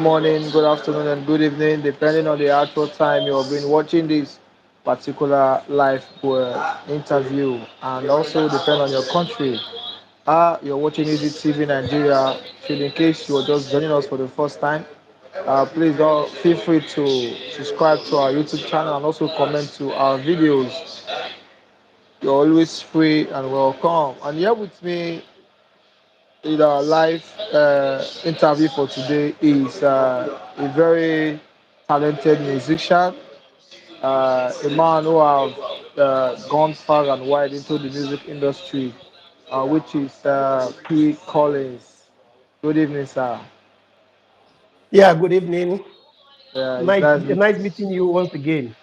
morning, good afternoon, and good evening, depending on the actual time you have been watching this particular live interview, and also depend on your country. You're watching Easy TV Nigeria. So in case you're just joining us for the first time, please don't feel free to subscribe to our YouTube channel and also comment to our videos. You're always free and welcome. And here with me in our live interview for today is a very talented musician, a man who have gone far and wide into the music industry, which is P. Collins. Good evening, sir. Yeah, good evening. It's nice meeting. Nice meeting you once again.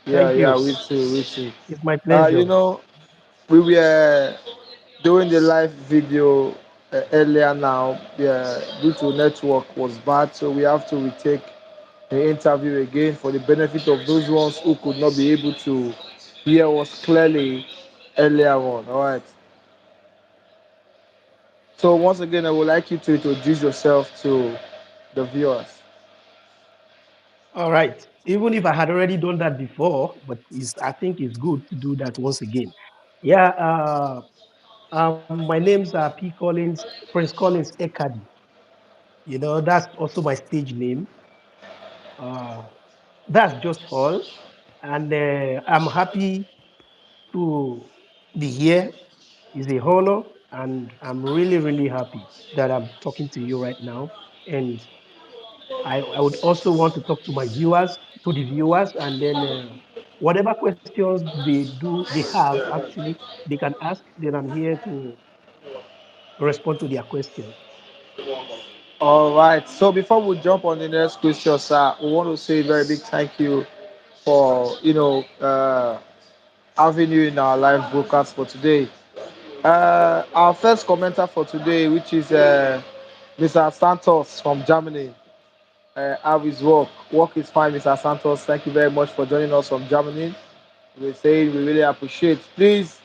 Yeah, Thank yeah, you. we too, we too. It's my Uh, pleasure. you know, we were doing the live video earlier now. Yeah, due to network was bad, so we have to retake the interview again for the benefit of those ones who could not be able to hear us clearly earlier on. All right. So once again, I would like you to introduce yourself to the viewers. All right. Even if I had already done that before, but I think it's good to do that once again. Yeah, my name's P. Collins, Prince Collins Ekadi. That's also my stage name. Uh, that's just all. And I'm happy to be here. It's a honor, and I'm really, really happy that I'm talking to you right now. And I would also want to talk to my viewers, to the viewers, and then whatever questions they have, actually, they can ask. Then I'm here to respond to their questions. All right. So before we jump on the next question, sir, we want to say a very big thank you for having you in our live broadcast for today. Our first commenter for today, which is Mr. Santos from Germany. How is work? Work is fine, Mr. Santos. Thank you very much for joining us from Germany. We say we really appreciate. Please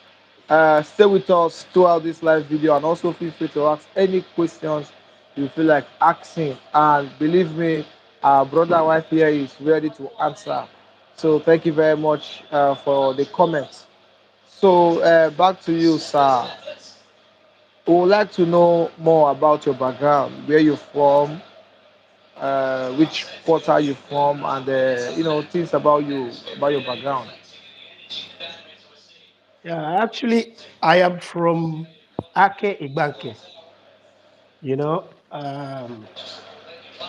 stay with us throughout this live video and also feel free to ask any questions you feel like asking. And believe me, our brother wife here is ready to answer. So thank you very much for the comments. So back to you, sir. We would like to know more about your background, where you're from, which quarter you're from, and things about you, about your background. Yeah, actually, I am from Ake Igbanke.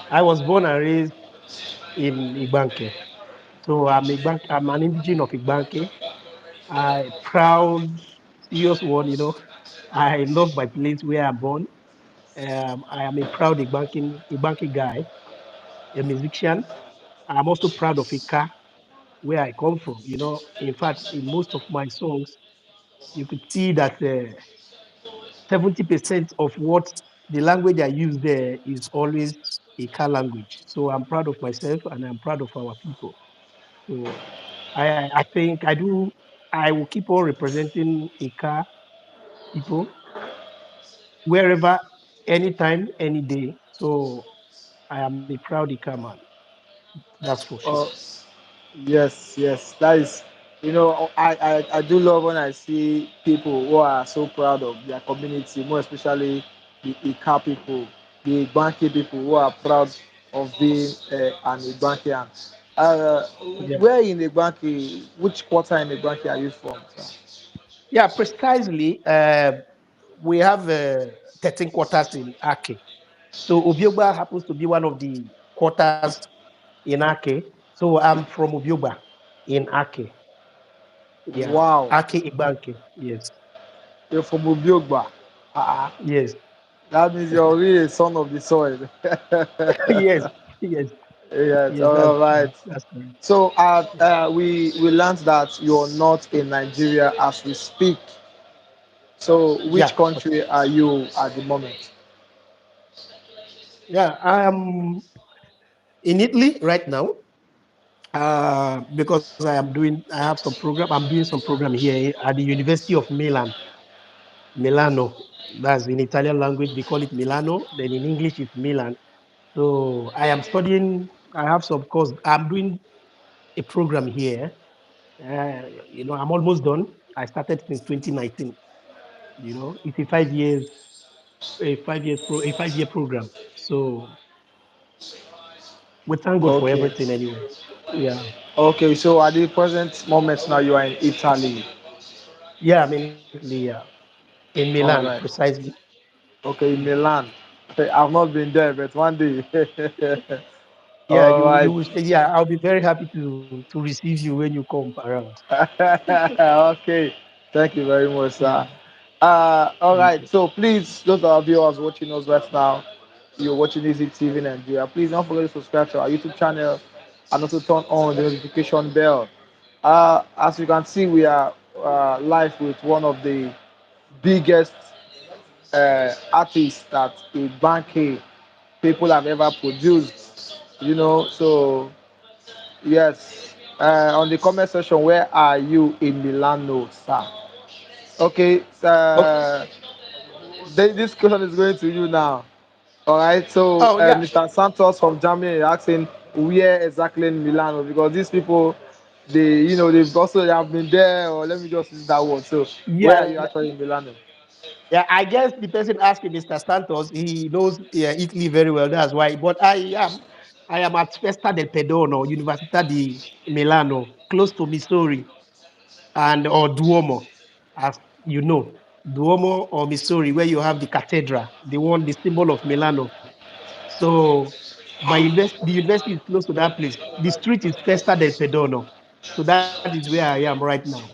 I was born and raised in Igbanke. So I'm an indigenous of Igbanke. I proud, serious one, I love my place where I'm born. I am a proud Igbanke guy, a musician. I'm also proud of Ika, where I come from. In fact, in most of my songs, you could see that 70% of what the language I use there is always Ika language. So I'm proud of myself and I'm proud of our people. So I think I will keep on representing Ika people wherever, anytime, any day. So I am a proud Ika man. That's for sure. Uh, Yes, yes, that is. I do love when I see people who are so proud of their community, more especially the Ika people, the Igbanke people who are proud of being an Igbankean. Uh, Yeah. where in Igbanke, which quarter in Igbanke are you from, sir? Yeah, precisely. We have 13 quarters in Ake. So Obiogba happens to be one of the quarters in Ake. So I'm from Obiogba in Ake. Yeah, Wow, Ake Ibanke. Yes, you're from Ubiogba. Uh-uh. yes, That means you're really a son of the soil. yes, yes, Yes, yes. That's all right. correct. That's correct. So Yeah, we learned that you're not in Nigeria as we speak. So which yeah, country are you at the moment? yeah. I am in Italy right now because I have some program. I'm doing some program here at the University of Milan, Milano. That's in Italian language. They call it Milano. Then in English, it's Milan. So I am studying. I have some course. I'm doing a program here. I'm almost done. I started since 2019. It's a 5 year program. So we thank God for Okay. everything anyway. Yeah. Okay, so at the present moment now you are in Italy. Yeah, I'm in Italy, yeah. In Milan, All right. precisely. Okay, in Milan. Okay, I've not been there, but one day. Yeah, All you right. will stay. Yeah, I'll be very happy to receive you when you come around. Okay. Thank you very much, sir. Yeah. All right. Okay. So please, those of our viewers watching us right now, you're watching Easy TV Nigeria. Please don't forget to subscribe to our YouTube channel and also turn on the notification bell. As you can see, we are live with one of the biggest artists that a bank people have ever produced. So yes. On the comment section, where are you in Milano, sir? Okay, Okay. this question is going to you now. All right, so Oh yeah. Mr. Santos from Germany is asking where exactly in Milano, because these people, they have been there, or let me just use that word. So where are Yeah. you actually in Milano? Yeah, I guess the person asking Mr. Santos, he knows, yeah, Italy very well. That's why. But I am at Festa del Pedone, Università di Milano, close to Missouri and or Duomo, as you know, Duomo or Missouri, where you have the cathedral, the symbol of Milano. So the university is close to that place. The street is Festa del Pedone. So that is where I am right now.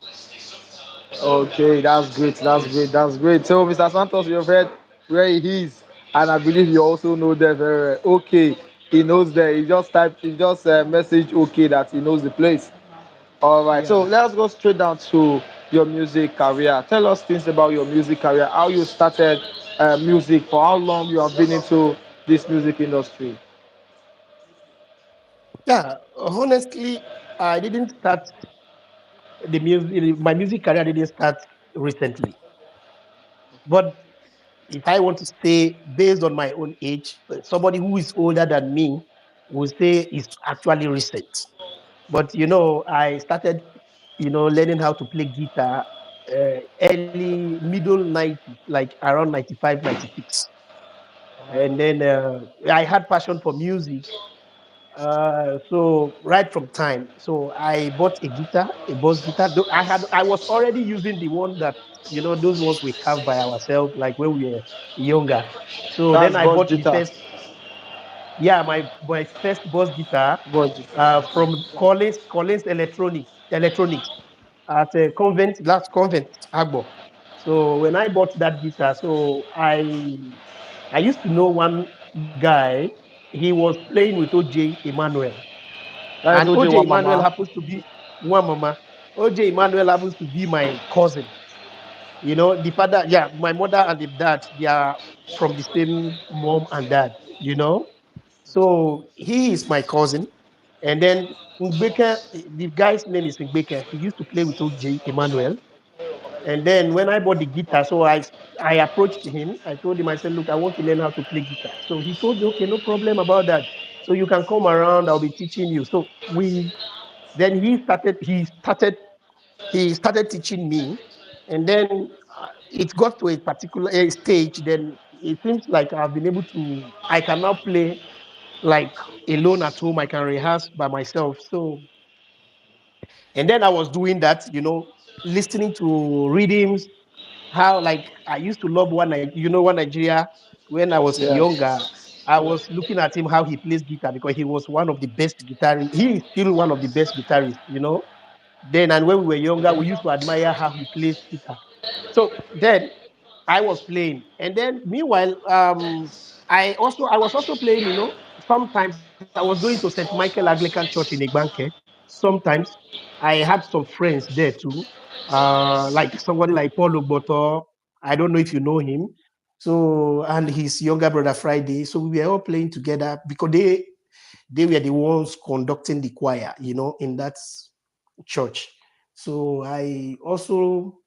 Okay, that's great. That's Yes. great. That's great. So, Mr. Santos, you've heard where he is, and I believe you also know there very well. Okay, he knows there. He just message okay that he knows the place. All right. So Yeah. let's go straight down to your music career. Tell us things about your music career. How you started music. For how long you have been into this music industry. Yeah. Honestly, I didn't start the music. My music career didn't start recently. But if I want to say based on my own age, somebody who is older than me will say it's actually recent. But I started, learning how to play guitar early middle 90s, like around 95, 96. And then I had passion for music. So right from time, so I bought a guitar, a bass guitar. Though I was already using the one that those ones we carved by ourselves, like when we were younger. So then That's I Boss bought the Jita. first, yeah, my first bass guitar Boss Jita. from Collins Electronics at a convent, last convent, Agbo. So when I bought that guitar, so I used to know one guy. He was playing with OJ Emmanuel, That is and OJ OJ Emmanuel Wamama. happens to be one mama. OJ Emmanuel happens to be my cousin. The father, yeah, my mother and the dad, they are from the same mom and dad. You know, so he is my cousin. And then Ngbeke, the guy's name is Ngbeke. He used to play with OJ Emmanuel. And then when I bought the guitar, so I approached him. I told him, I said, look, I want to learn how to play guitar. So he told me, okay, no problem about that. So you can come around. I'll be teaching you. So then he started teaching me, and then it got to a particular stage. Then it seems like I can now play like alone at home. I can rehearse by myself. So, and then I was doing that, listening to rhythms, how like I used to love one Nigeria when I was Yes. younger. I was looking at him how he plays guitar because he was one of the best guitarists. He is still one of the best guitarists. Then and when we were younger, we used to admire how he plays guitar. So then I was playing, and then meanwhile, I was also playing. Sometimes I was going to St. Michael Anglican Church in Igbanke. Sometimes I had some friends there too, like somebody like Paul Ogboto. I don't know if you know him. So and his younger brother Friday. So we were all playing together because they were the ones conducting the choir, in that church. So I also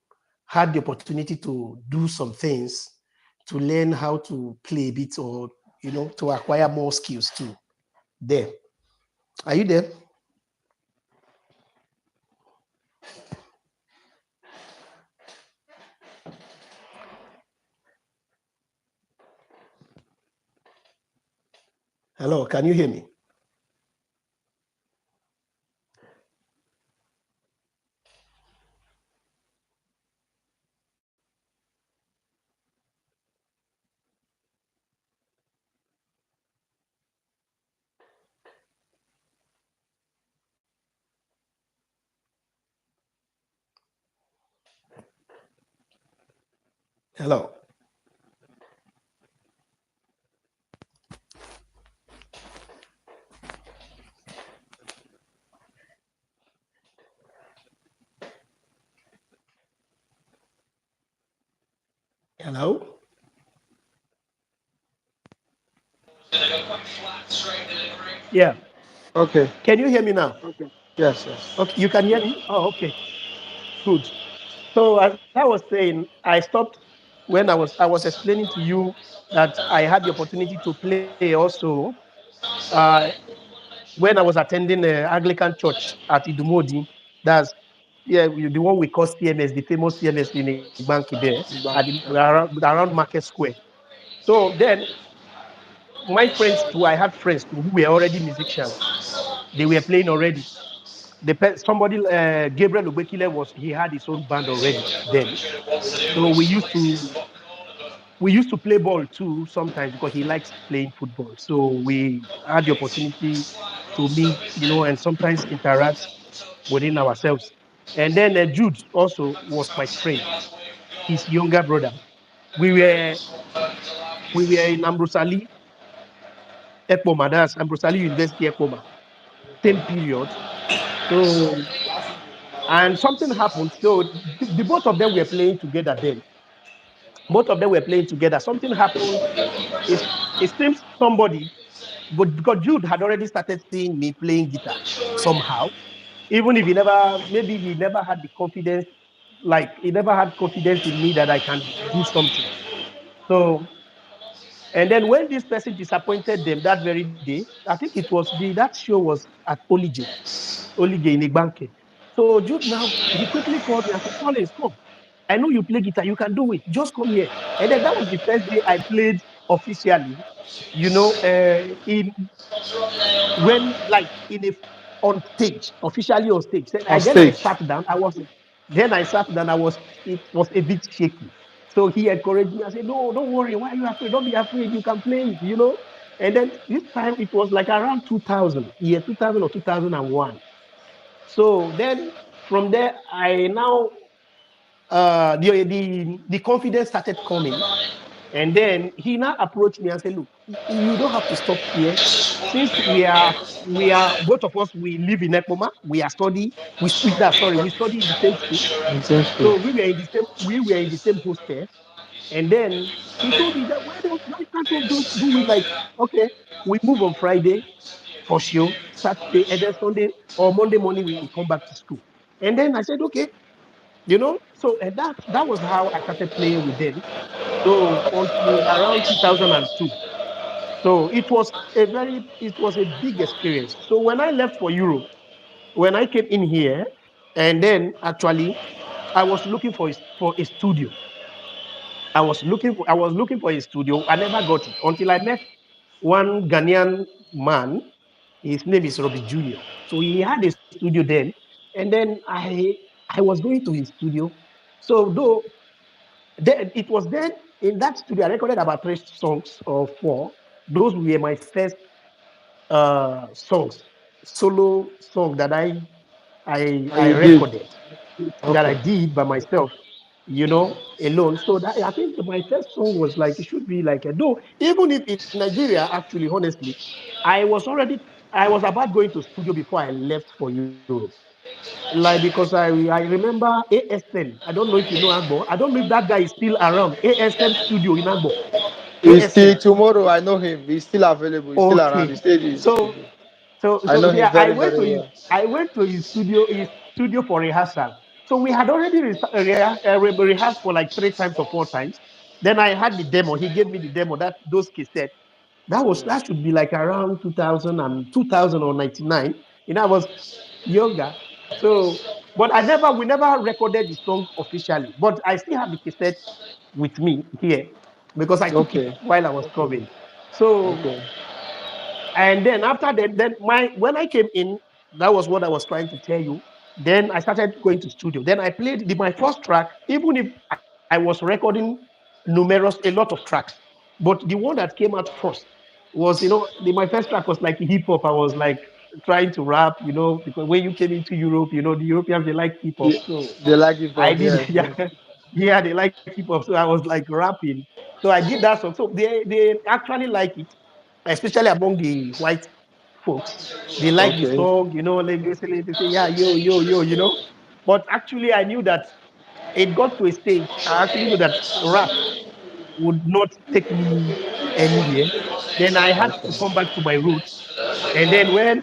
had the opportunity to do some things to learn how to play a bit or to acquire more skills too. There. Are you there? Hello, can you hear me? Hello. Hello. Yeah. Okay. Can you hear me now? Yes, yes. Okay, you can hear me? Oh, okay. Good. So as I was saying, I stopped when I was explaining to you that I had the opportunity to play also uh, when I was attending Anglican Church at Idumodi. That's the one we call CMS, the famous CMS in Igbanki there at around Market Square. So then my friends too, I had friends too who were already musicians. They were playing already. Somebody, Gabriel Obekile he had his own band already then. So we used to play ball too sometimes because he likes playing football. So we had the opportunity to meet, and sometimes interact within ourselves. And then Jude also was my friend, his younger brother. We were we were in Ambrosali Ekpoma, that's Ambrosali University Ekpoma, same period. So and something happened. So the both of them were playing together then. Both of them were playing together. Something happened. It, it seems somebody, but because Jude had already started seeing me playing guitar somehow, even if maybe he never had the confidence, like he never had confidence in me that I can do something. So, and then when this person disappointed them that very day, I think that show was at Olige in Igbanke. So Jude now, he quickly called me and said, Collins, come. I know you play guitar, you can do it. Just come here. And then that was the first day I played officially, in when like in a on stage, officially on stage. On Then I stage. sat down. I was it was a bit shaky. So he encouraged me. I said, no, don't worry. Why are you afraid? Don't be afraid. You can play it. And then this time it was like around 2000, year 2000 or 2001. So then from there, I now the confidence started coming, and then he now approached me and said, "Look, you don't have to stop here. Since we are both of us, we live in Ekpoma. We are study. We study in the same school. In the same school. So we were in the same hostel. And then he told me that why can't we just do it like, okay, we move on Friday for sure, Saturday, and then Sunday or Monday morning we come back to school. And then I said, okay, so and that was how I started playing with them. So until around 2002. So it was a big experience. So when I left for Europe, when I came in here, and then actually I was looking for a studio. I was looking for a studio. I never got it until I met one Ghanaian man. His name is Robbie Junior. So he had a studio then, and then I was going to his studio. So though it was then in that studio I recorded about 3 songs or 4. Those were my first songs, solo song that I You did. recorded, that I Okay. did by myself, alone. So that I think my first song was like it should be like a though, even if in Nigeria, actually, honestly, I was already I was about going to studio before I left for Europe. Like because I remember ASM. I don't know if you know Agbo. I don't know if that guy is still around. ASM studio in Agbo. He's ASM. still tomorrow. I know him. He's still available. He's still around. He Okay. stayed in So studio. I so know him yeah, I very, went very to his well. I went to his studio for rehearsal. So we had already rehearsed for like 3 times or 4 times. Then I had the demo. He gave me the demo, that those cassettes. That should be like around 2000 and 2000 or 99. I was younger. So, but we never recorded the song officially. But I still have the cassette with me here because I took it Okay. while I was coming. So, Okay. and then after that, then when I came in, that was what I was trying to tell you. Then I started going to studio. Then I played my first track, even if I was recording a lot of tracks. But the one that came out first was, my first track was like hip hop. I was like trying to rap, because when you came into Europe, the Europeans they like hip hop. Yeah, So they like hip I hop. did, Yes. yeah, yeah, they like hip hop. So I was like rapping. So I did that song. So they actually like it, especially among the white folks. They like the Okay. song, like they say, yeah, yo, yo, yo. But actually, I knew that it got to a stage. I actually knew that rap would not take me anywhere. Then I had to come back to my roots. And then when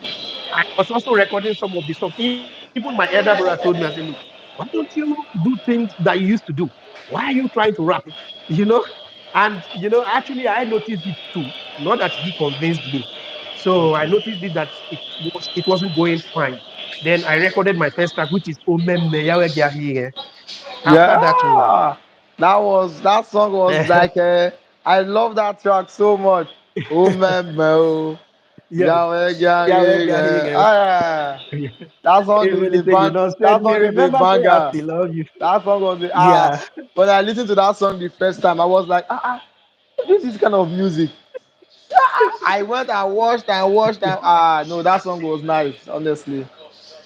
I was also recording some of the songs, even my elder brother told me, I said, look, why don't you do things that you used to do? Why are you trying to rap? You know? And actually I noticed it too. Not that he convinced me. So I noticed it that it wasn't going fine. Then I recorded my first track, which is Omemme Yawe Giahiye. After that one. Yeah. That song was like I love that track so much. Oh man, oh. Yes, Yahweh, Yawe Yahweh, Giahiye. ah. That song is Everybody a say, bang. That send me, song is a remember, say I banger. still love you. That song was Yeah. when I listened to that song the first time, I was like, this is kind of music. I went and watched and no, that song was nice, honestly.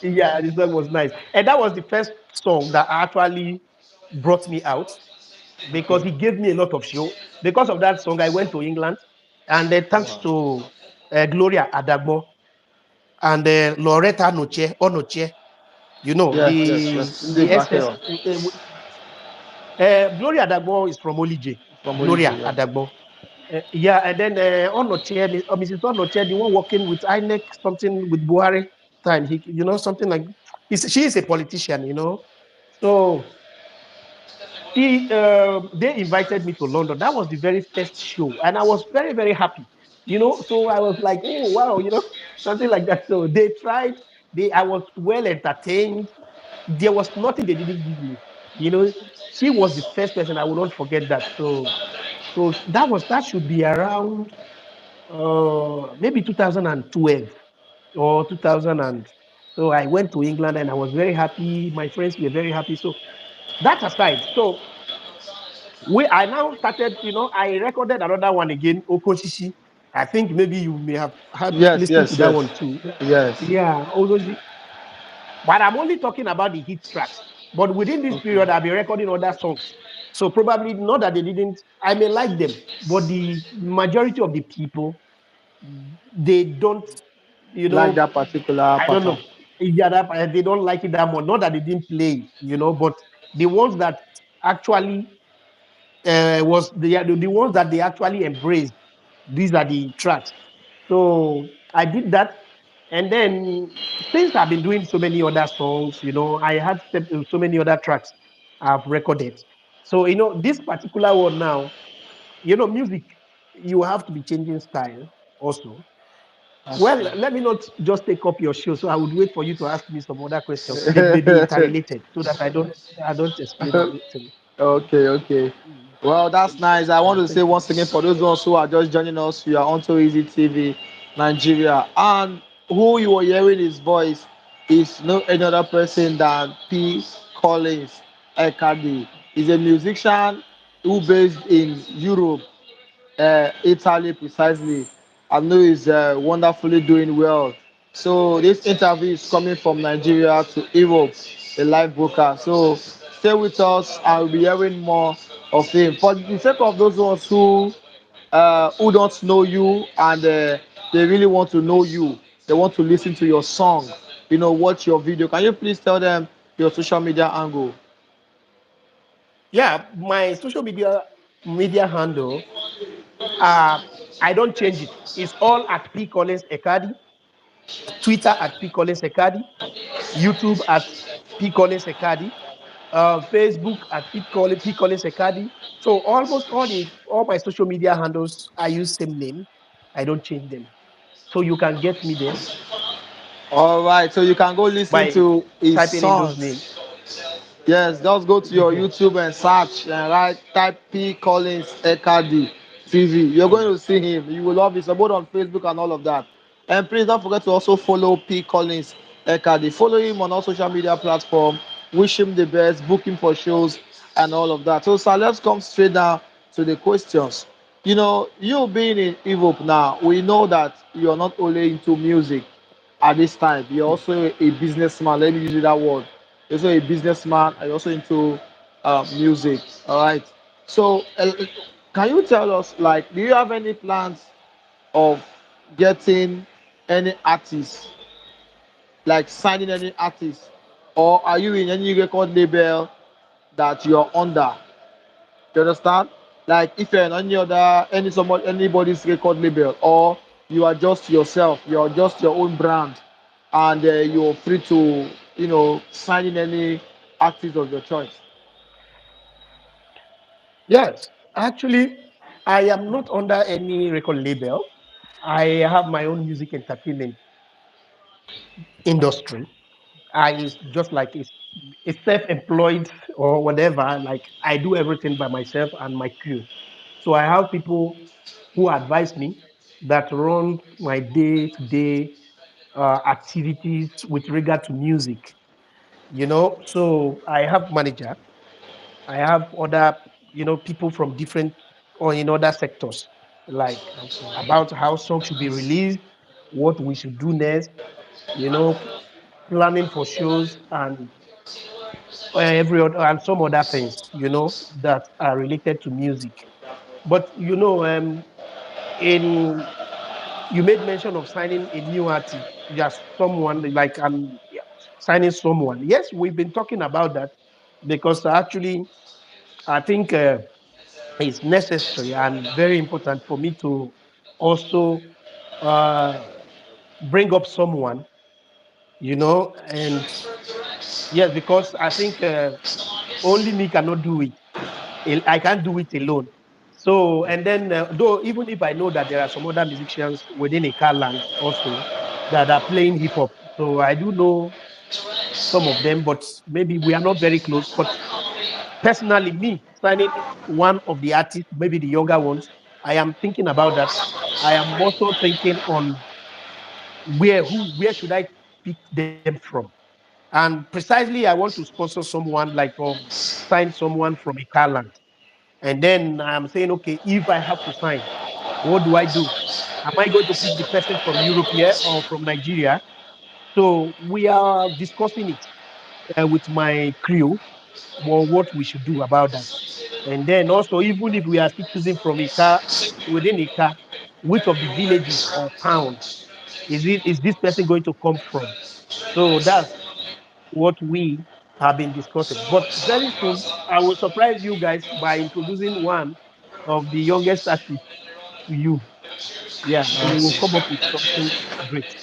Yeah, the song was nice. And that was the first song that actually brought me out because Okay. he gave me a lot of show. Because of that song, I went to England, and then thanks Wow. to Gloria Adagbo and Loretta Noche, Onoche, Yes, yes, yes. Indeed, the back SS. here Gloria Adagbo is from Olije. from Gloria Olympic, yeah. Adagbo. Yeah, and then Onoche, Mrs. Onoche, the one working with INEC, something with Buhari time. Something like she is a politician, So they invited me to London. That was the very first show, and I was very, very happy. So I was like, oh wow, something like that. So they tried. I was well entertained. There was nothing they didn't give me. You know, she was the first person. I will not forget that. So that should be around maybe 2012 or 2000 and so I went to England and I was very happy. My friends were very happy. So that aside, so I now started, I recorded another one again, Okoshishi. I think maybe you may have had Yes, listened to yes, that yes, one too. yes. Yeah, Okoshi. But I'm only talking about the hit tracks. But within this Okay. period, I've been recording other songs. So probably not that they didn't, I may like them, but the majority of the people, they don't, you Like know, that particular I don't pattern. know. Yeah, they don't like it that much. Not that they didn't play it, but the ones that actually was the ones that they actually embraced. These are the tracks. So I did that, and then since I've been doing so many other songs, I had so many other tracks I've recorded. So this particular one now, music, you have to be changing style also. That's Well, true. let me not just take up your show. So I would wait for you to ask me some other questions. They may be interrelated so that I don't explain everything. Okay, okay. Well, that's nice. I want to say Thank you. once again for those ones who are just joining us, we are on So Easy TV, Nigeria, and who you are hearing his voice is no any other person than P. Collins Ekadi. He's a musician who based in Europe, Italy precisely. I know he's wonderfully doing well. So this interview is coming from Nigeria to Europe, a live broadcast. So stay with us and we'll be hearing more of him. For the sake of those ones who don't know you and they really want to know you, they want to listen to your song, watch your video. Can you please tell them your social media angle? Yeah, my social media handle, uh, I don't change it. It's all at P Collins Ekadi, Twitter at P Collins Ekadi, YouTube at P Collins Ekadi, Facebook at P Collins Ekadi. So almost all my social media handles I use same name. I don't change them. So you can get me there All right, so you can go listen by to his typing in those songs. names. Yes, just go to your Mhm. YouTube and search and write type P Collins Ekadi TV. You're going Mm. to see him. You will love it. So both on Facebook and all of that. And please don't forget to also follow P Collins Ekadi. Follow him on all social media platforms. Wish him the best. Book him for shows and all of that. So, sir, let's come straight down to the questions. You know, you being in Europe now, we know that you're not only into music at this time. You're also a businessman. Let me use that word. You're also a businessman. And you're also into music. All right. So, can you tell us, like, do you have any plans of getting any artists, like signing any artist, or are you in any record label that you're under? You understand? Like, if you're in any other anybody's record label, or you are just yourself, you're just your own brand, and you're free to, sign in any artist of your choice. Yes, actually, I am not under any record label. I have my own music entertainment industry. I just like a self-employed or whatever. Like I do everything by myself and my crew. So I have people who advise me that run my day-to-day activities with regard to music. So I have manager. I have other people from different or in other sectors, like about how songs should be released, what we should do next. You know, planning for shows and every other and some other things, that are related to music. But in you made mention of signing a new artist, just someone like yeah, signing someone. Yes, we've been talking about that because actually I think it's necessary and very important for me to also uh, bring up someone, and yes, because I think only me cannot do it. I can't do it alone. So, and then, though, even if I know that there are some other musicians within a car land also that are playing hip hop, so I do know some of them, but maybe we are not very close. But personally, me signing one of the artists, maybe the younger ones, I am thinking about that. I am also thinking on where should I pick them from, and precisely I want to sponsor someone like sign someone from a car land. And then I'm saying, okay, if I have to sign, what do I do? Am I going to pick the person from Europe here or from Nigeria? So we are discussing it with my crew, what we should do about that. And then also, even if we are still choosing from a car, within a car, which of the villages or town is this person going to come from? So that's what we have been discussing. But very soon, I will surprise you guys by introducing one of the youngest artists to you. Yeah, we will come up with something great.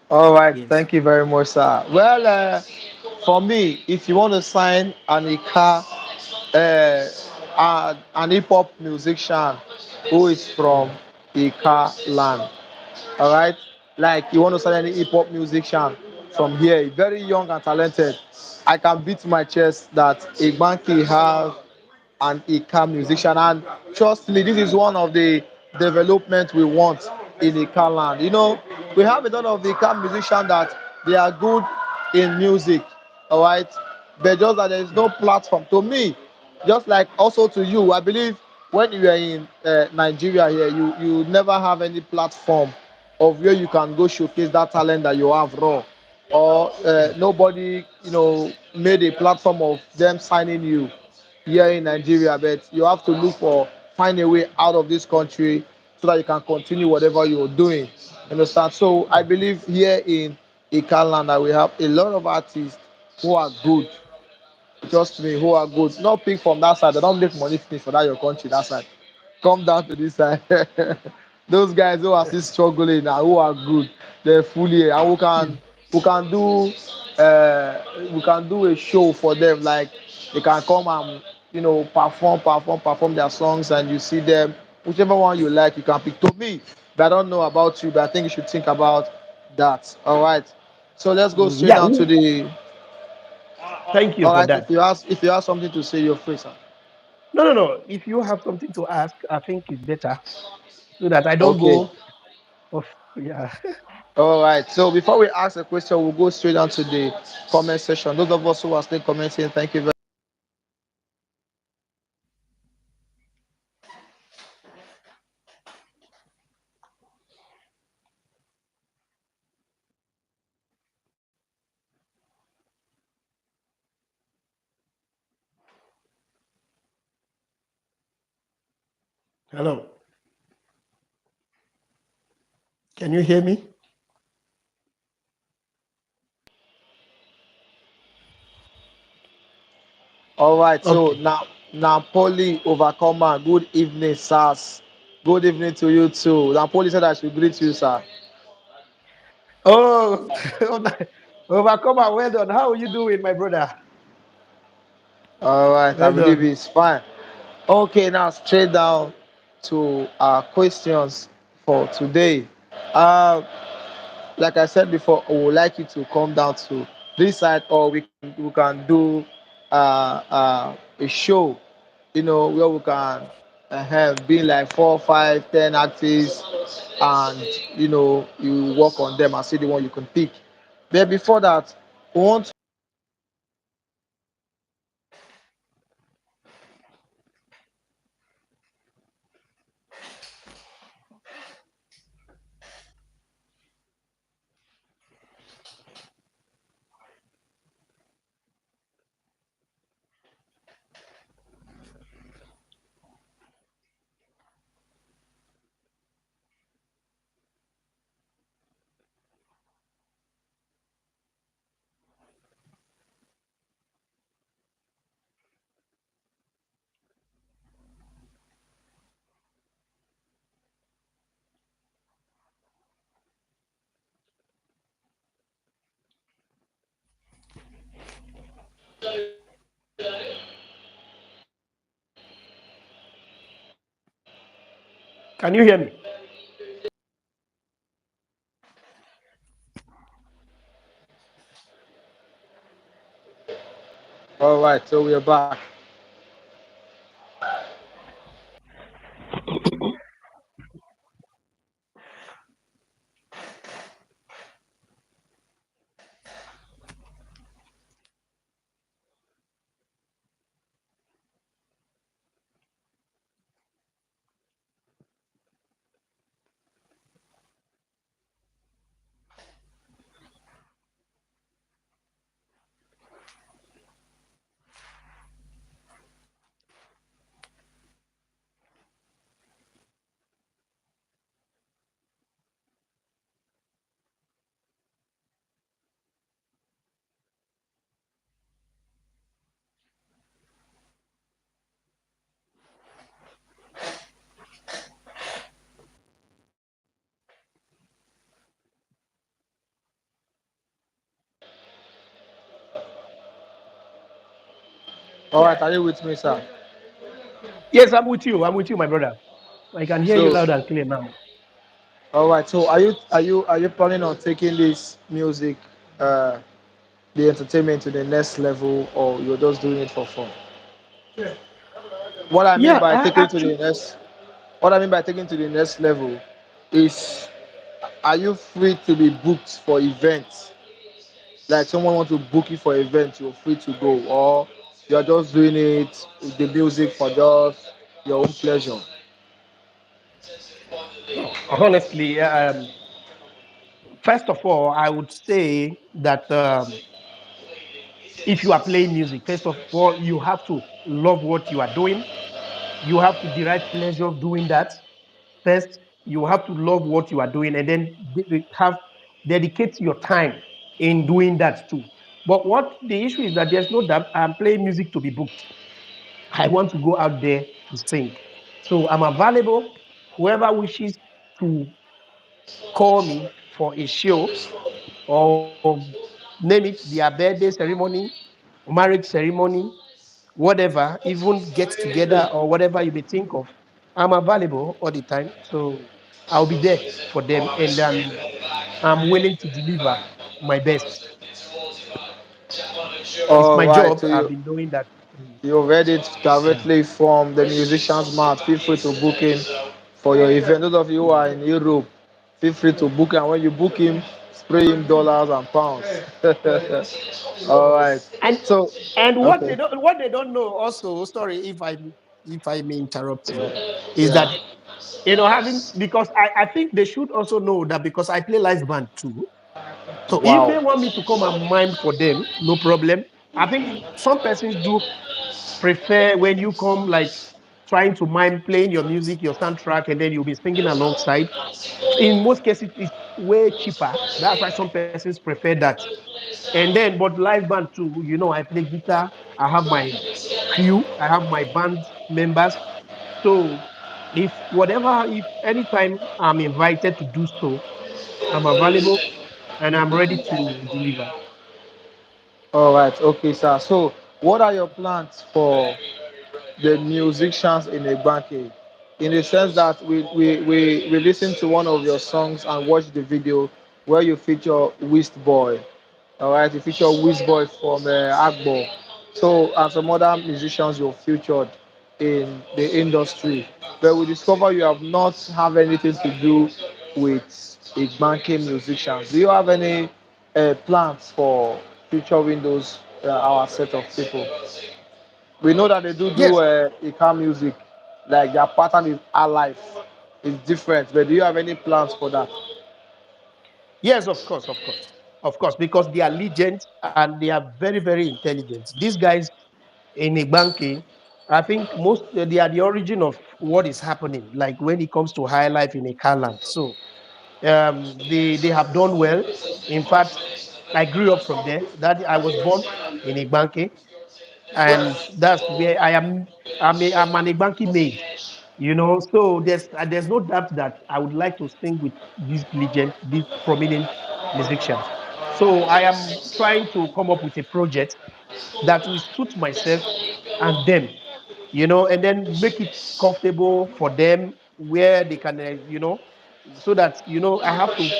All right, Yes. thank you very much, sir. Well, for me, if you want to sign an Ika, an hip hop musician who is from Mm, Ika land, all right, like you want to sign any hip hop musician from here, very young and talented, I can beat my chest that Igbanki have an Ika musician. And trust me, this is one of the development we want in Ika land. We have a lot of Ika musicians that they are good in music, all right, but just that there is no mm, platform. To me, just like also to you, I believe when you are in Nigeria here, you never have any platform of where you can go showcase that talent that you have raw, or mm, nobody made a platform of them signing you here in Nigeria, but you have to look for find a way out of this country so that you can continue whatever you're doing. Understand? So I mm, believe here in Ikaland that we have a lot of artists who are good. Trust me, who are good. Not pick from that side. They don't make money finish for that your country, that side. Come down to this side. Those guys who are still struggling and who are good, they're fully here. And mm, we can do a show for them. Like they can come and perform their songs, and you see them. Whichever one you like, you can pick. To me, But I don't know about you, but I think you should think about that. All right. So let's go straight Yeah, down to the. thank you All for right. that. If you have something to say, you're free, sir. No, no, no. If you have something to ask, I think it's better so that I don't Okay. go off. Yeah. All right. So before we ask a question, we'll go straight down to the comment section. Those of us who are still commenting, thank you very. Hello. Can you hear me? All right. So Okay. now Napoli Overcomer. Good evening, sirs. Good evening to you too. Napoli said I should greet you, sir. Oh, overcomer. Well done. How are you doing, my brother? All right. I Well believe done. it's fine. Okay. Now straight down to our questions for today. Uh, like I said before, I would like you to come down to this side, or we can do a show, where we can be like 4, 5, 10 artists, and you work on them and see the one you can pick. But before that, we want. Can you hear me? All right, so we're back. All right, are you with me, sir? Yes, I'm with you. I'm with you, my brother. I can hear you So, loud and clear now. all right. So, are you planning on taking this music, uh, the entertainment to the next level, or you're just doing it for fun? What I mean Yeah, by I taking to actually. the next, what I mean by taking to the next level, is are you free to be booked for events? Like someone want to book you for events, you're free to go, or you're just doing it with the music for just your own pleasure. Honestly, first of all, I would say that if you are playing music, first of all, you have to love what you are doing. You have to derive pleasure of doing that. First, you have to love what you are doing, and then have dedicate your time in doing that too. But what the issue is that there's no doubt I'm playing music to be booked. I want to go out there to sing. So I'm available. Whoever wishes to call me for a show or name it their birthday ceremony, marriage ceremony, whatever, even get together or whatever you may think of, I'm available all the time. So I'll be there for them, and I'm willing to deliver my best. It's All my right, job. so I've been doing that. you read it Yeah. directly from the musician's mouth. Feel free to book him for your event. Those of you who are in Europe, feel free to book him. And when you book him, spray him dollars and pounds. All right. And So, and okay. what they don't know also, sorry if I may interrupt you, is Yeah. that having, because I think they should also know that, because I play live band too. So if Wow. they want me to come and mime for them, no problem. I think some persons do prefer when you come, like trying to mime, playing your music, your soundtrack, and then you'll be singing alongside. In most cases, it's way cheaper. That's why some persons prefer that. And then, but live band too, I play guitar. I have my crew. I have my band members. So if anytime I'm invited to do so, I'm available and I'm ready to deliver. All right. Okay, sir. So, what are your plans for the musicians in Egbanke? In the sense that we listened to one of your songs and watched the video where you feature Whist Boy. All right, you feature Whiz Boy from Agbo. So, and some other musicians you featured in the industry. But we discover you have not have anything to do with Igbanke musicians. Do you have any plans for featuring those our set of people? We know that they do Yes, Ika music, like their pattern is our life. It's different. But do you have any plans for that? yes, of course, because they are legends and they are very, very intelligent. These guys in Igbanke, I think they are the origin of what is happening, like when it comes to high life in Ikaland. So they have done well. In fact, I grew up from there. That I was born in Igbanke, and that's where I am. I'm an Igbanke maid, So there's no doubt that I would like to sing with these legends, these prominent musicians. So I am trying to come up with a project that will suit myself and them, and then make it comfortable for them, where they can, so that I have to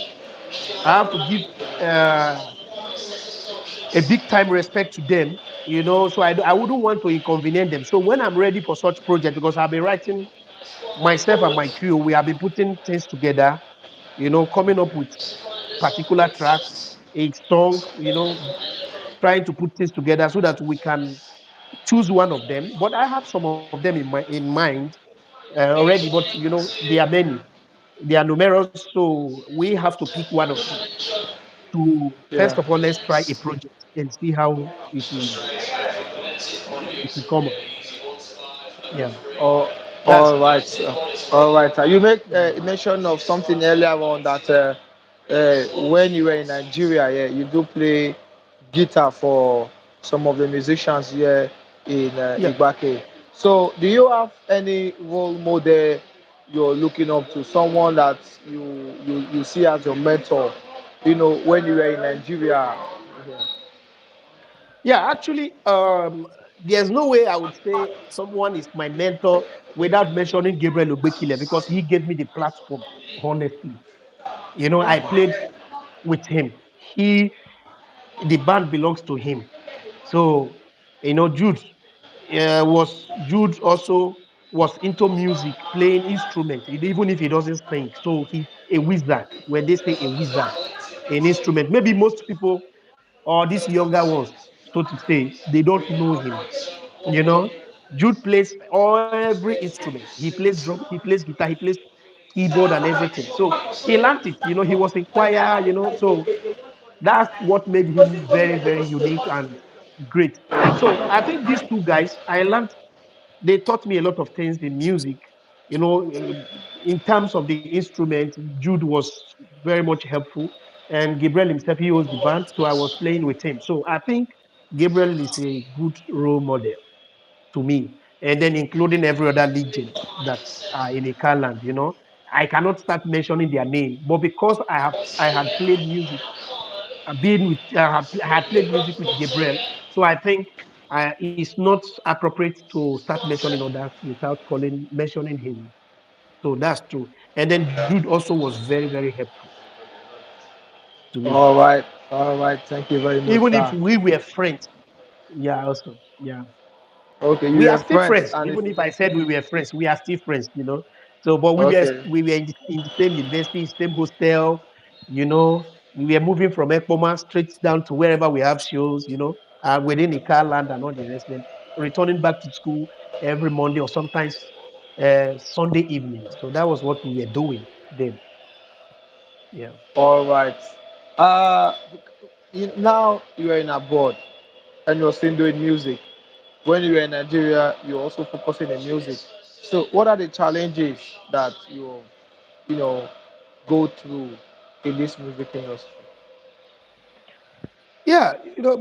give uh, a big time respect to them, So I wouldn't want to inconvenience them. So when I'm ready for such project, because I'll be writing myself and my crew, we have been putting things together, coming up with particular tracks, a song, trying to put things together so that we can choose one of them. But I have some of them in mind already. But they are many, they are numerous, so we have to pick one or two to, first Yeah. of all, let's try a project and see how it will come up. Yeah, Oh, that's all it. right, sir. All right. You make mention of something earlier on that when you were in Nigeria, yeah, you do play guitar for some of the musicians here in Yeah. Igbake. So, do you have any role model you're looking up to? Someone that you see as your mentor? When you were in Nigeria. Yeah. Yeah, actually, there's no way I would say someone is my mentor without mentioning Gabriel Ogbekile, because he gave me the platform, honestly. I played with him. The band belongs to him. So, Jude also was into music, playing instrument, even if he doesn't sing. So he's a wizard. When they say a wizard, an instrument, maybe most people, or these younger ones, so to say, they don't know him. You know, Jude plays every instrument. He plays drum, he plays guitar, he plays keyboard and everything. So he learned it. He was in choir. So that's what made him very, very unique and great. So I think these two guys, I learned, they taught me a lot of things in music. In terms of the instrument, Jude was very much helpful. And Gabriel himself, he was the band, so I was playing with him. So I think Gabriel is a good role model to me. And then including every other legend that are in Ikaland, I cannot start mentioning their name, but because I had played music, I had played music with Gabriel, so I think it's not appropriate to start mentioning others without calling mentioning him. So that's true. And then Dude also was very, very helpful to me. All right, all right. Thank you very much, Even if sir. we were friends, yeah, also, yeah. Okay, you We are were still friends, friends. and Even it's if I said we were friends, we are still friends. So, but okay. we were in the same university, same hostel. We were moving from Ekpoma straight down to wherever we have shows. Within the car land and all the rest. Then returning back to school every Monday or sometimes Sunday evening. So that was what we were doing then. Yeah. All right. Uh, now you are in abroad and you're still doing music. When you were in Nigeria, you're also focusing in music. So, what are the challenges that you know, go through in this music industry? Yeah,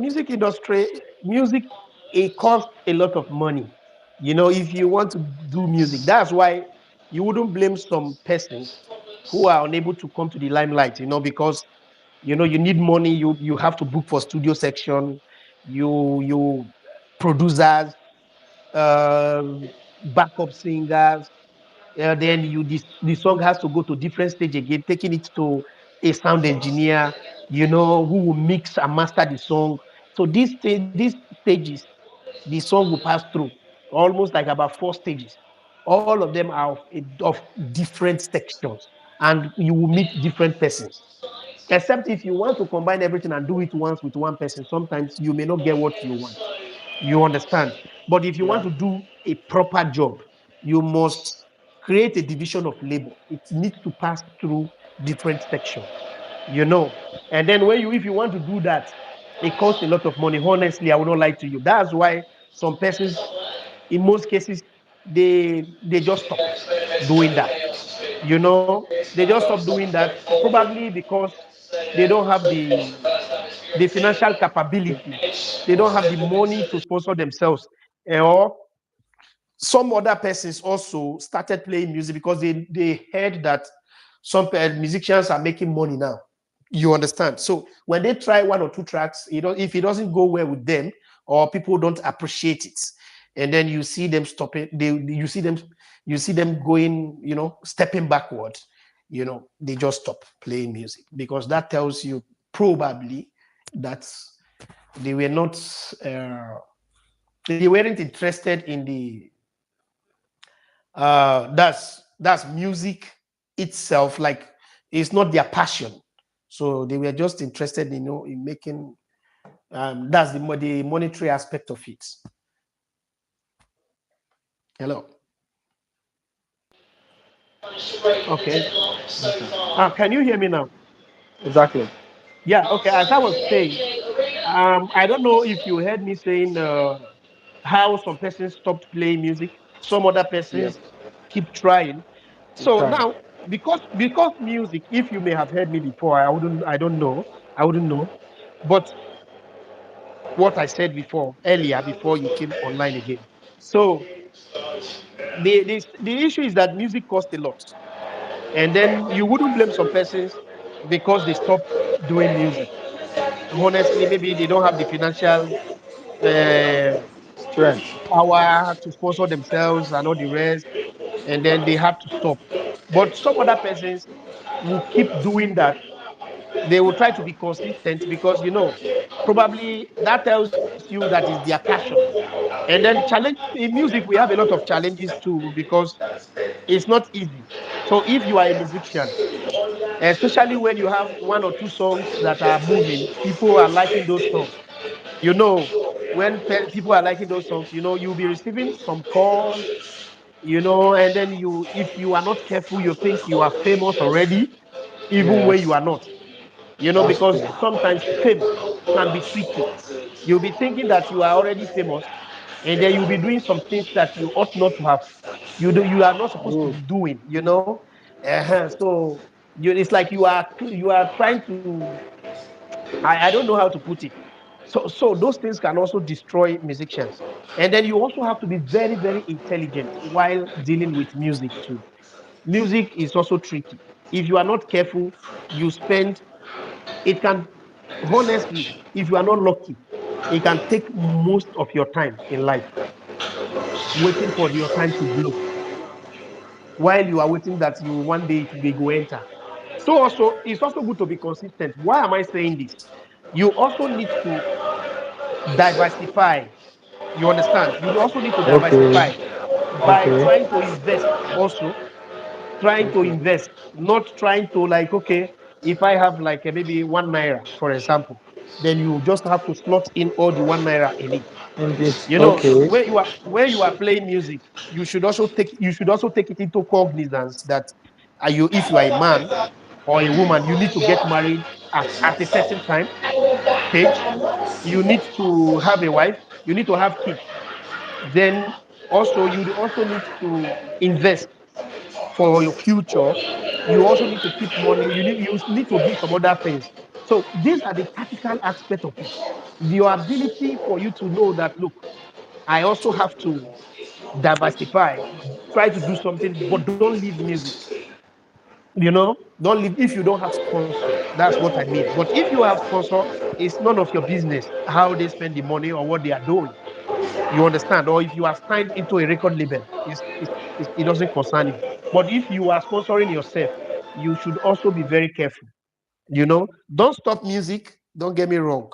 music, it costs a lot of money. If you want to do music, that's why you wouldn't blame some persons who are unable to come to the limelight, because you need money, you have to book for studio section, you producers, uh, backup singers, then the song has to go to different stage again, taking it to a sound engineer, who will mix and master the song. So these stages, the song will pass through almost like about four stages. All of them are of different sections, and you will meet different persons. Except if you want to combine everything and do it once with one person, sometimes you may not get what you want. You understand? But if you want Yeah. to do a proper job, you must create a division of labor. It needs to pass through different sections, you know. And then if you want to do that, it costs a lot of money. Honestly, I will not lie to you. That's why some persons, in most cases, they just stop doing that. They just stop doing that probably because they don't have the financial capability. They don't have the money to sponsor themselves. Or some other persons also started playing music because they heard that some musicians are making money now. You understand? So when they try one or two tracks, if it doesn't go well with them or people don't appreciate it, and then you see them stopping, you see them going, stepping backward. They just stop playing music because that tells you probably that they were not, uh, they weren't interested in the that's music itself. Like, it's not their passion, so they were just interested, in making. That's the monetary aspect of it. Hello. Okay. Okay. Can you hear me now? Exactly. Yeah. Okay. As I was saying, I don't know if you heard me saying how some persons stopped playing music, some other Yeah. persons keep trying. Keep So trying. now, because music, if you may have heard me before, I don't know, I wouldn't know, but what I said before earlier, before you came online again. So the issue is that music costs a lot, and then you wouldn't blame some persons because they stop doing music. Honestly, maybe they don't have the financial uh, Strength. power to sponsor themselves and all the rest, and then they have to stop. But some other persons will keep doing that. They will try to be consistent because probably that tells you that is their passion. And then challenge in music, we have a lot of challenges too because it's not easy. So if you are a musician, especially when you have one or two songs that are moving, people are liking those songs. When people are liking those songs, you'll be receiving some calls, and then if you are not careful, you think you are famous already, even when you Yes. are not. That's Because true. sometimes fame can be tricky. You'll be thinking that you are already famous, and then you'll be doing some things that you ought not to have. You are not supposed to Good. be doing. So it's like you are trying to. I don't know how to put it. So those things can also destroy musicians. And then you also have to be very, very intelligent while dealing with music too. Music is also tricky. If you are not careful, you spend it can honestly, if you are not lucky, it can take most of your time in life waiting for your time to blow. while you are waiting that you one day it will go enter. So also it's also good to be consistent. Why am I saying this? You also need to diversify. You understand? You also need to Okay. diversify by Okay. trying to invest also, trying to Okay. invest, not trying to like, okay, if I have like maybe 1 naira, for example, then you just have to slot in all the 1 naira in it. Indeed. You know, Okay. where you are playing music, you should also take it into cognizance that if you are a man or a woman, you need to get married at a certain time stage. You need to have a wife. You need to have kids. Then also you also need to invest for your future. You also need to keep money. You need to do some other things. So these are the tactical aspect of it. Your ability for you to know that, look, I also have to diversify, try to do something, but don't leave music. Don't leave if you don't have sponsor. That's what I mean. But if you have sponsor, it's none of your business how they spend the money or what they are doing. You understand? Or if you are signed into a record label, it doesn't concern you. But if you are sponsoring yourself, you should also be very careful. Don't stop music. Don't get me wrong.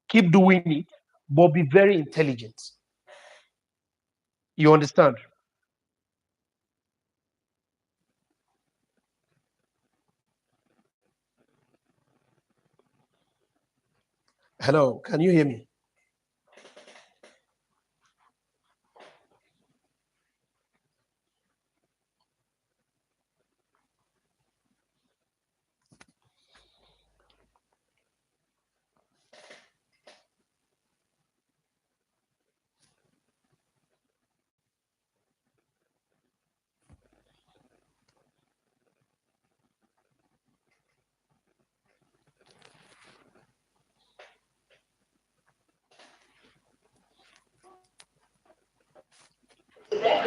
Keep doing it, but be very intelligent. You understand? Hello, can you hear me?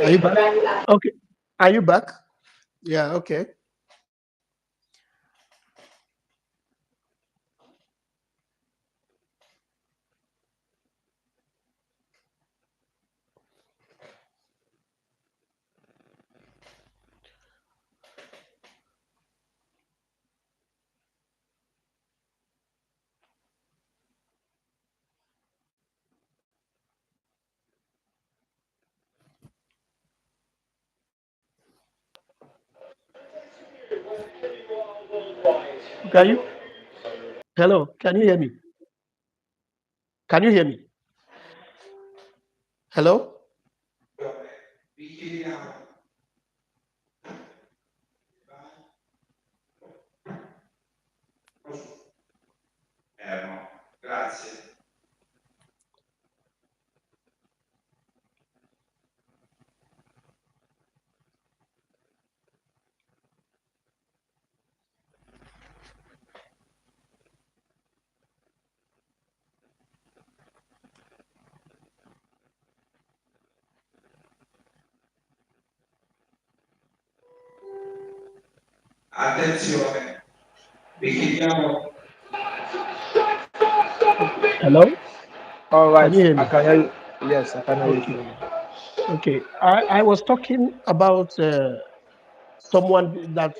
Are you back? Okay. Are you back? Yeah, okay. Can you? Hello, can you hear me? Can you hear me? Hello? Attenzione, vi chiediamo. Hello? All Can right. you hear I me? can hear you. Yes, I can hear you Okay. too. Okay. I was talking about someone that's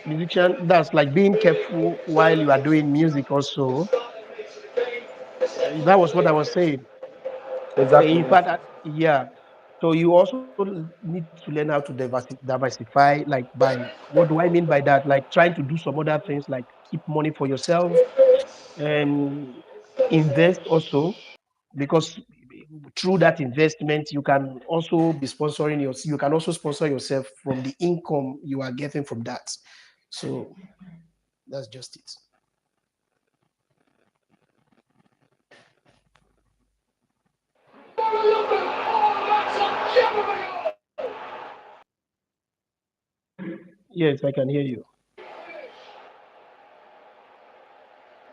musician that's like being careful while you are doing music also. That was what I was saying. Exactly. In Yes. fact, yeah. So you also need to learn how to diversify, like by what do I mean by that? Like trying to do some other things, like keep money for yourself and invest also, because through that investment you can also be sponsoring your you can also sponsor yourself from the income you are getting from that. So that's just it. Yes, I can hear you.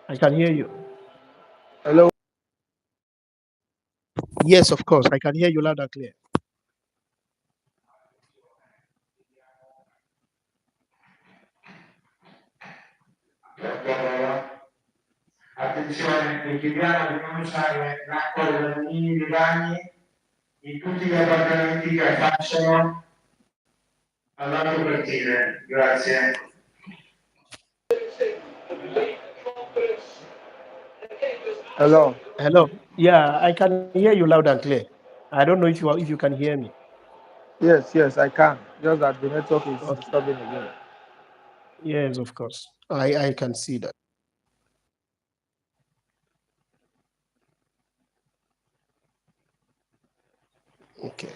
I can hear you. Hello. Yes, of course, I can hear you loud and clear. Attenzione, vi chiediamo di non usare l'acqua dei bambini, dei bagni in tutti gli appartamenti che affacciano Molto gentile, grazie. Hello. Hello. Yeah, I can hear you loud and clear. I don't know if you can hear me. Yes, yes, I can. Just that the network is Okay. disturbing again. Yes, of course. I can see that. Okay.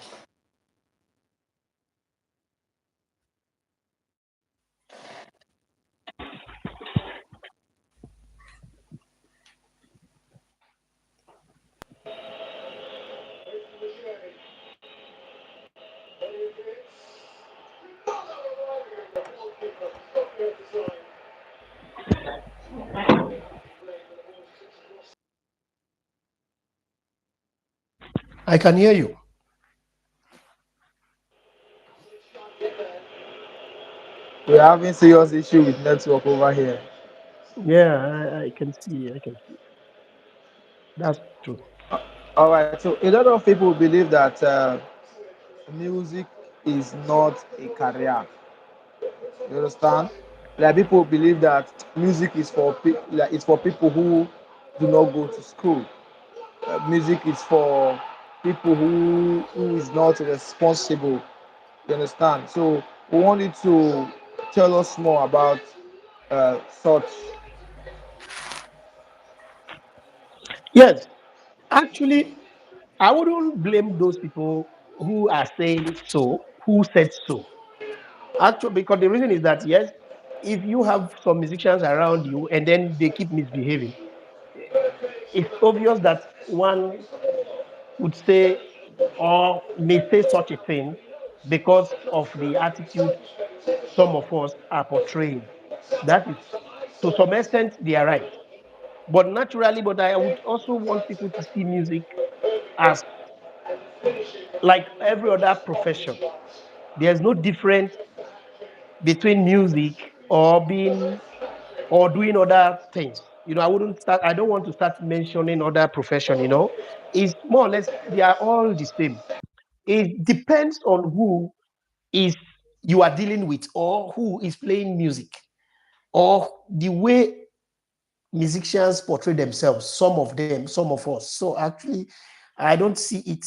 I can hear you. We're having serious issue with network over here. Yeah, I can see. I can see. That's true. All right. So a lot of people believe that music is not a career. You understand? Like people believe that music is for like it's for people who do not go to school. Music is for people who is not responsible. You understand? So we want you to tell us more about such. Yes, actually, I wouldn't blame those people who are saying so, who said so. Actually, because the reason is that yes, if you have some musicians around you and then they keep misbehaving, it's obvious that one would say or may say such a thing because of the attitude some of us are portraying. That is, to some extent, they are right. But naturally, but I would also want people to see music as like every other profession. There's no difference between music or being or doing other things. I wouldn't start, I don't want to start mentioning other profession. It's more or less they are all the same. It depends on who is you are dealing with or who is playing music or the way musicians portray themselves, some of them, some of us. So actually, I don't see it.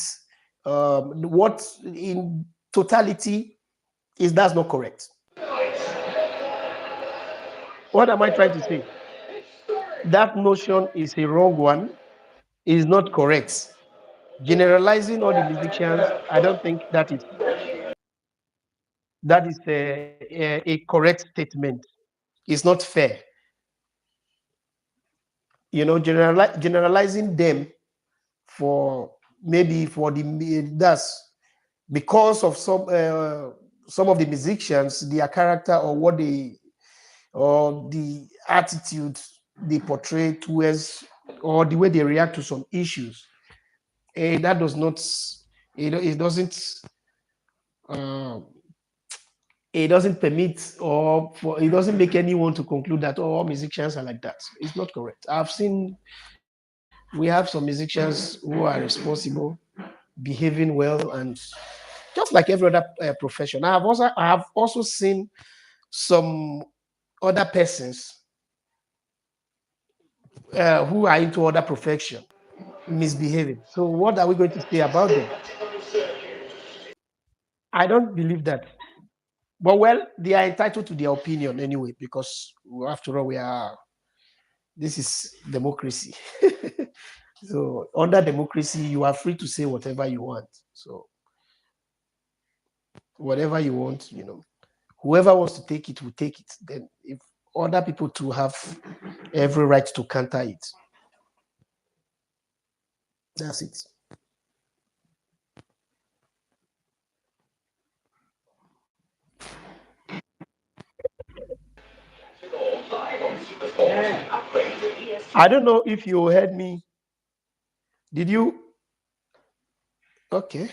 What in totality is that's not correct. What am I trying to say? That notion is a wrong one, is not correct. Generalizing all the musicians, I don't think that is a correct statement. It's not fair. Generalizing them for maybe for the that's because of some of the musicians, their character or what they or the attitude they portray towards or the way they react to some issues. That does not it doesn't uh, it doesn't permit or for it doesn't make anyone to conclude that all musicians are like that. It's not correct. We have some musicians who are responsible, behaving well, and just like every other profession. I have also seen some other persons who are into other profession misbehaving. So what are we going to say about them? I don't believe that. But well, they are entitled to their opinion anyway, because after all, we are. This is democracy. So under democracy, you are free to say whatever you want. So whatever you want, whoever wants to take it will take it. Then if other people to have every right to counter it, that's it. I don't know if you heard me. Did you? Okay.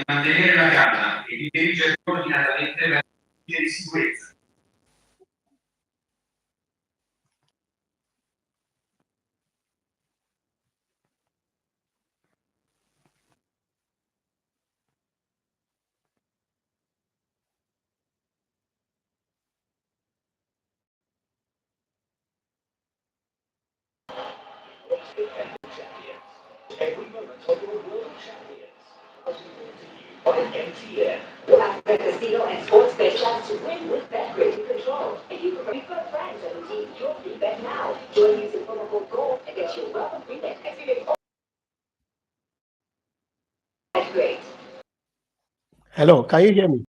mantenere la calma e di dirigere ordinatamente verso le linee di sicurezza. Hello, can you hear me?